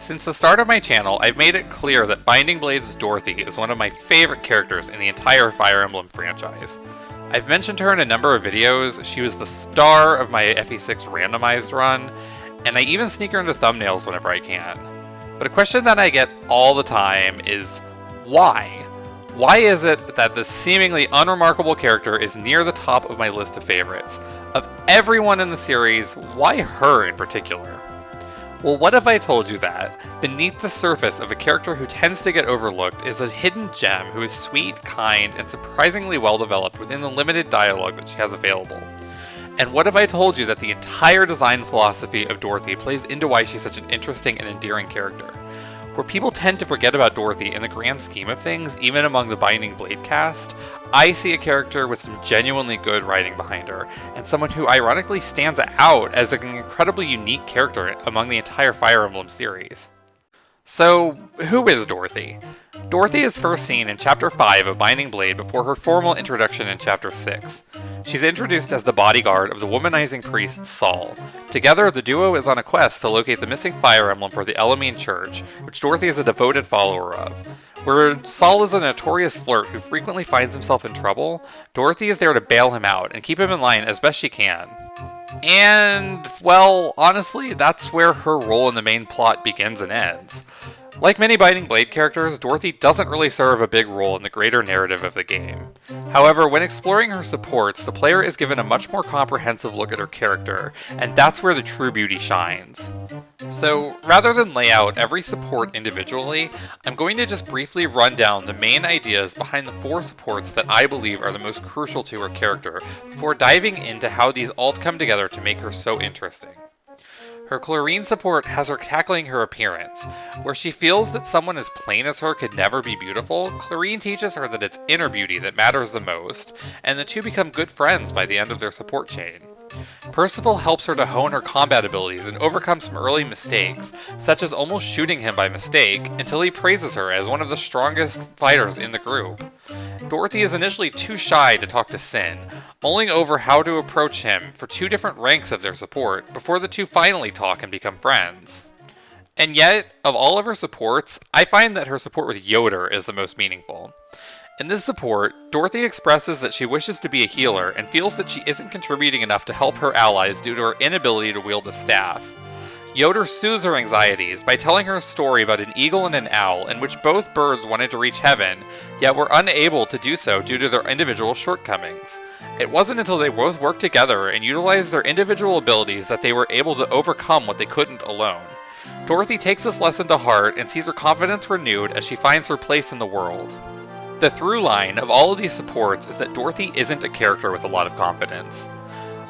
Since the start of my channel, I've made it clear that Binding Blade's Dorothy is one of my favorite characters in the entire Fire Emblem franchise. I've mentioned her in a number of videos, she was the star of my FE6 randomized run, and I even sneak her into thumbnails whenever I can. But a question that I get all the time is, why? Why is it that this seemingly unremarkable character is near the top of my list of favorites? Of everyone in the series, why her in particular? Well, what if I told you that, beneath the surface of a character who tends to get overlooked is a hidden gem who is sweet, kind, and surprisingly well developed within the limited dialogue that she has available? And what if I told you that the entire design philosophy of Dorothy plays into why she's such an interesting and endearing character? Where people tend to forget about Dorothy in the grand scheme of things, even among the Binding Blade cast, I see a character with some genuinely good writing behind her, and someone who ironically stands out as an incredibly unique character among the entire Fire Emblem series. So, who is Dorothy? Dorothy is first seen in Chapter 5 of Binding Blade before her formal introduction in Chapter 6. She's introduced as the bodyguard of the womanizing priest Saul. Together, the duo is on a quest to locate the missing Fire Emblem for the Elamine Church, which Dorothy is a devoted follower of. Where Saul is a notorious flirt who frequently finds himself in trouble, Dorothy is there to bail him out and keep him in line as best she can. And, well, honestly, that's where her role in the main plot begins and ends. Like many Binding Blade characters, Dorothy doesn't really serve a big role in the greater narrative of the game. However, when exploring her supports, the player is given a much more comprehensive look at her character, and that's where the true beauty shines. So, rather than lay out every support individually, I'm going to just briefly run down the main ideas behind the 4 supports that I believe are the most crucial to her character, before diving into how these all come together to make her so interesting. Her Chlorine support has her tackling her appearance. Where she feels that someone as plain as her could never be beautiful, Chlorine teaches her that it's inner beauty that matters the most, and the two become good friends by the end of their support chain. Percival helps her to hone her combat abilities and overcome some early mistakes, such as almost shooting him by mistake, until he praises her as one of the strongest fighters in the group. Dorothy is initially too shy to talk to Sin, mulling over how to approach him for 2 different ranks of their support before the two finally talk and become friends. And yet, of all of her supports, I find that her support with Yoder is the most meaningful. In this support, Dorothy expresses that she wishes to be a healer and feels that she isn't contributing enough to help her allies due to her inability to wield a staff. Yoder soothes her anxieties by telling her a story about an eagle and an owl in which both birds wanted to reach heaven, yet were unable to do so due to their individual shortcomings. It wasn't until they both worked together and utilized their individual abilities that they were able to overcome what they couldn't alone. Dorothy takes this lesson to heart and sees her confidence renewed as she finds her place in the world. The through line of all of these supports is that Dorothy isn't a character with a lot of confidence.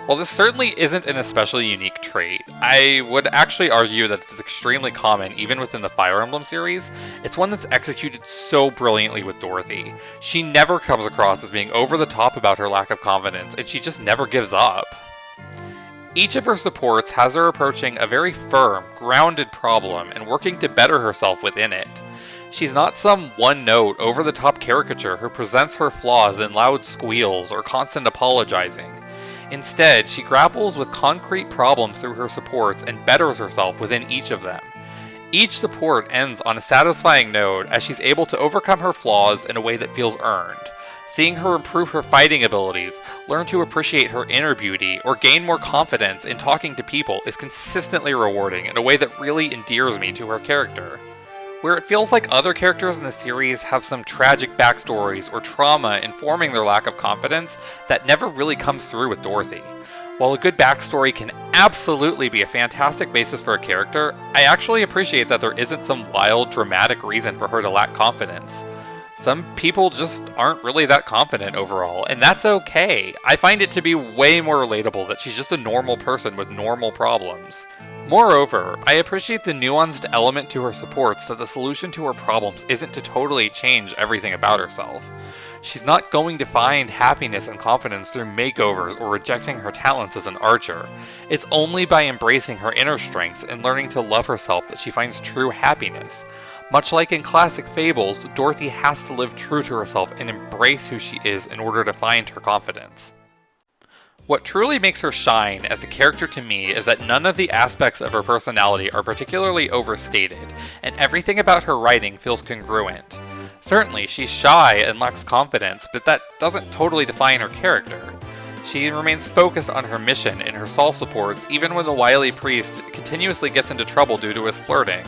While this certainly isn't an especially unique trait, I would actually argue that it's extremely common even within the Fire Emblem series. It's one that's executed so brilliantly with Dorothy. She never comes across as being over the top about her lack of confidence, and she just never gives up. Each of her supports has her approaching a very firm, grounded problem and working to better herself within it. She's not some one-note, over-the-top caricature who presents her flaws in loud squeals or constant apologizing. Instead, she grapples with concrete problems through her supports and betters herself within each of them. Each support ends on a satisfying note as she's able to overcome her flaws in a way that feels earned. Seeing her improve her fighting abilities, learn to appreciate her inner beauty, or gain more confidence in talking to people is consistently rewarding in a way that really endears me to her character. Where it feels like other characters in the series have some tragic backstories or trauma informing their lack of confidence, that never really comes through with Dorothy. While a good backstory can absolutely be a fantastic basis for a character, I actually appreciate that there isn't some wild, dramatic reason for her to lack confidence. Some people just aren't really that confident overall, and that's okay. I find it to be way more relatable that she's just a normal person with normal problems. Moreover, I appreciate the nuanced element to her supports that the solution to her problems isn't to totally change everything about herself. She's not going to find happiness and confidence through makeovers or rejecting her talents as an archer. It's only by embracing her inner strengths and learning to love herself that she finds true happiness. Much like in classic fables, Dorothy has to live true to herself and embrace who she is in order to find her confidence. What truly makes her shine as a character to me is that none of the aspects of her personality are particularly overstated, and everything about her writing feels congruent. Certainly, she's shy and lacks confidence, but that doesn't totally define her character. She remains focused on her mission and her soul supports even when the wily priest continuously gets into trouble due to his flirting.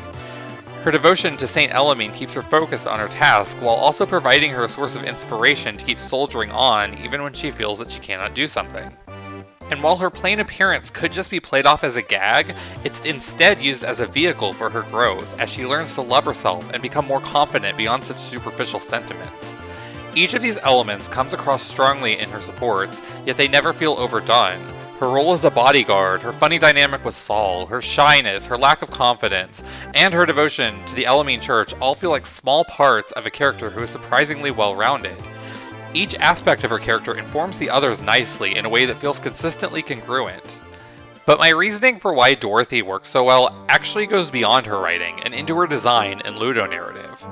Her devotion to Saint Elamine keeps her focused on her task while also providing her a source of inspiration to keep soldiering on even when she feels that she cannot do something. And while her plain appearance could just be played off as a gag, it's instead used as a vehicle for her growth as she learns to love herself and become more confident beyond such superficial sentiments. Each of these elements comes across strongly in her supports, yet they never feel overdone. Her role as a bodyguard, her funny dynamic with Saul, her shyness, her lack of confidence, and her devotion to the Elamine Church all feel like small parts of a character who is surprisingly well-rounded. Each aspect of her character informs the others nicely in a way that feels consistently congruent. But my reasoning for why Dorothy works so well actually goes beyond her writing and into her design and Ludo-narrative.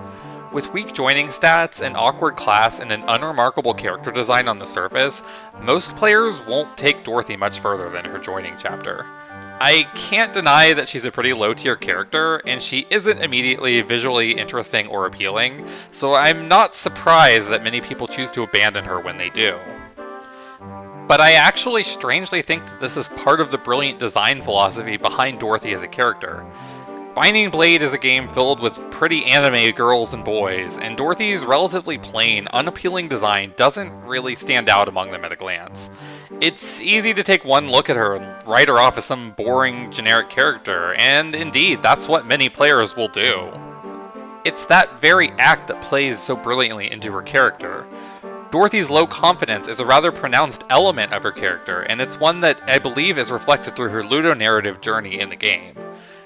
With weak joining stats, an awkward class, and an unremarkable character design on the surface, most players won't take Dorothy much further than her joining chapter. I can't deny that she's a pretty low-tier character, and she isn't immediately visually interesting or appealing, so I'm not surprised that many people choose to abandon her when they do. But I actually strangely think that this is part of the brilliant design philosophy behind Dorothy as a character. Binding Blade is a game filled with pretty anime girls and boys, and Dorothy's relatively plain, unappealing design doesn't really stand out among them at a glance. It's easy to take one look at her and write her off as some boring, generic character, and indeed, that's what many players will do. It's that very act that plays so brilliantly into her character. Dorothy's low confidence is a rather pronounced element of her character, and it's one that I believe is reflected through her Ludo-narrative journey in the game.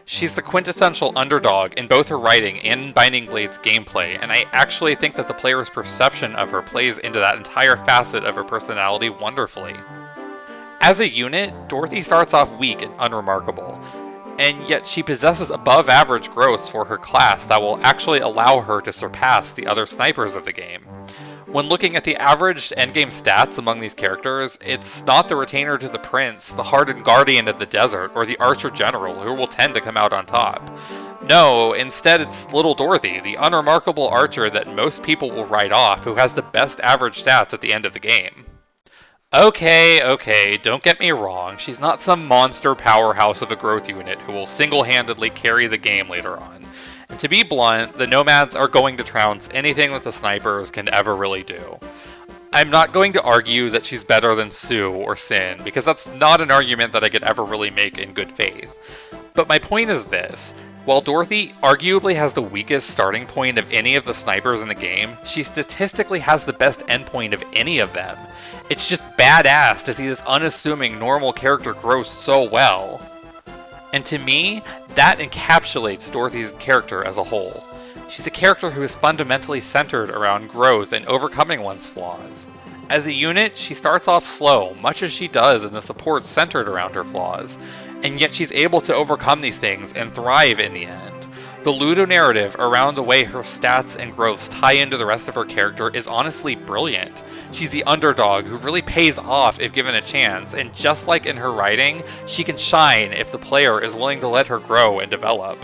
She's the quintessential underdog in both her writing and in Binding Blade's gameplay, and I actually think that the player's perception of her plays into that entire facet of her personality wonderfully. As a unit, Dorothy starts off weak and unremarkable, and yet she possesses above average growth for her class that will actually allow her to surpass the other snipers of the game. When looking at the average endgame stats among these characters, it's not the retainer to the prince, the hardened guardian of the desert, or the archer general who will tend to come out on top. No, instead it's little Dorothy, the unremarkable archer that most people will write off, who has the best average stats at the end of the game. Okay, don't get me wrong, she's not some monster powerhouse of a growth unit who will single-handedly carry the game later on. And to be blunt, the Nomads are going to trounce anything that the snipers can ever really do. I'm not going to argue that she's better than Sue or Sin, because that's not an argument that I could ever really make in good faith. But my point is this. While Dorothy arguably has the weakest starting point of any of the snipers in the game, she statistically has the best endpoint of any of them. It's just badass to see this unassuming normal character grow so well. And to me, that encapsulates Dorothy's character as a whole. She's a character who is fundamentally centered around growth and overcoming one's flaws. As a unit, she starts off slow, much as she does in the support centered around her flaws, and yet she's able to overcome these things and thrive in the end. The Ludo-narrative around the way her stats and growths tie into the rest of her character is honestly brilliant. She's the underdog who really pays off if given a chance, and just like in her writing, she can shine if the player is willing to let her grow and develop.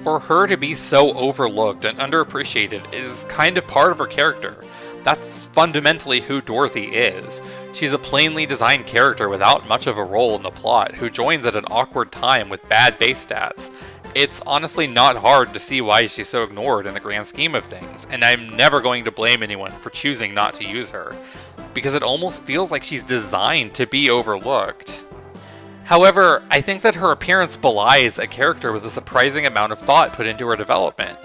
For her to be so overlooked and underappreciated is kind of part of her character. That's fundamentally who Dorothy is. She's a plainly designed character without much of a role in the plot, who joins at an awkward time with bad base stats. It's honestly not hard to see why she's so ignored in the grand scheme of things, and I'm never going to blame anyone for choosing not to use her, because it almost feels like she's designed to be overlooked. However, I think that her appearance belies a character with a surprising amount of thought put into her development.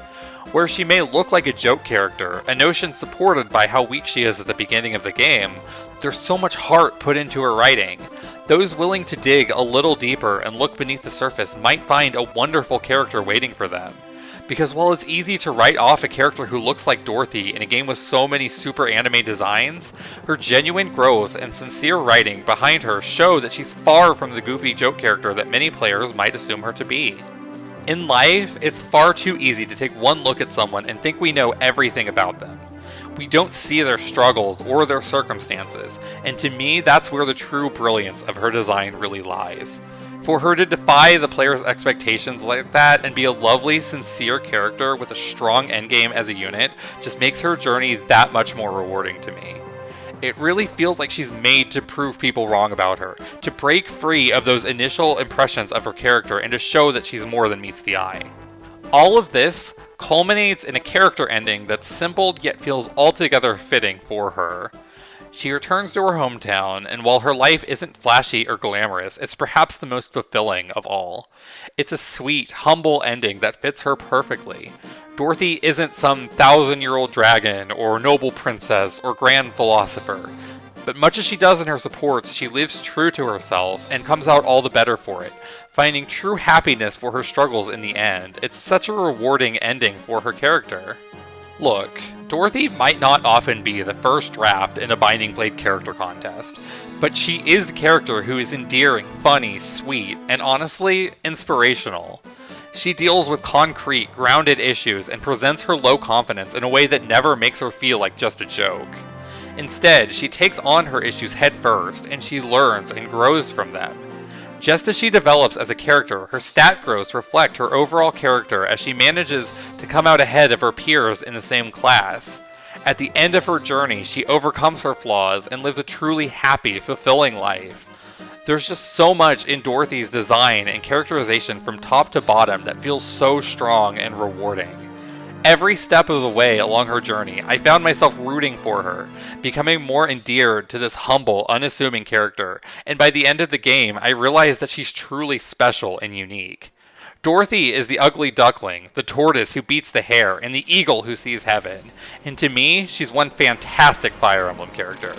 Where she may look like a joke character, a notion supported by how weak she is at the beginning of the game, there's so much heart put into her writing. Those willing to dig a little deeper and look beneath the surface might find a wonderful character waiting for them. Because while it's easy to write off a character who looks like Dorothy in a game with so many super anime designs, her genuine growth and sincere writing behind her show that she's far from the goofy joke character that many players might assume her to be. In life, it's far too easy to take one look at someone and think we know everything about them. We don't see their struggles or their circumstances, and to me, that's where the true brilliance of her design really lies. For her to defy the player's expectations like that and be a lovely, sincere character with a strong endgame as a unit just makes her journey that much more rewarding to me. It really feels like she's made to prove people wrong about her, to break free of those initial impressions of her character and to show that she's more than meets the eye. All of this culminates in a character ending that's simple yet feels altogether fitting for her. She returns to her hometown, and while her life isn't flashy or glamorous, it's perhaps the most fulfilling of all. It's a sweet, humble ending that fits her perfectly. Dorothy isn't some 1,000-year-old dragon, or noble princess, or grand philosopher. But much as she does in her supports, she lives true to herself, and comes out all the better for it, finding true happiness for her struggles in the end. It's such a rewarding ending for her character. Look, Dorothy might not often be the first draft in a Binding Blade character contest, but she is a character who is endearing, funny, sweet, and honestly, inspirational. She deals with concrete, grounded issues and presents her low confidence in a way that never makes her feel like just a joke. Instead, she takes on her issues headfirst, and she learns and grows from them. Just as she develops as a character, her stat growths reflect her overall character as she manages to come out ahead of her peers in the same class. At the end of her journey, she overcomes her flaws and lives a truly happy, fulfilling life. There's just so much in Dorothy's design and characterization from top to bottom that feels so strong and rewarding. Every step of the way along her journey, I found myself rooting for her, becoming more endeared to this humble, unassuming character, and by the end of the game, I realized that she's truly special and unique. Dorothy is the ugly duckling, the tortoise who beats the hare, and the eagle who sees heaven, and to me, she's one fantastic Fire Emblem character.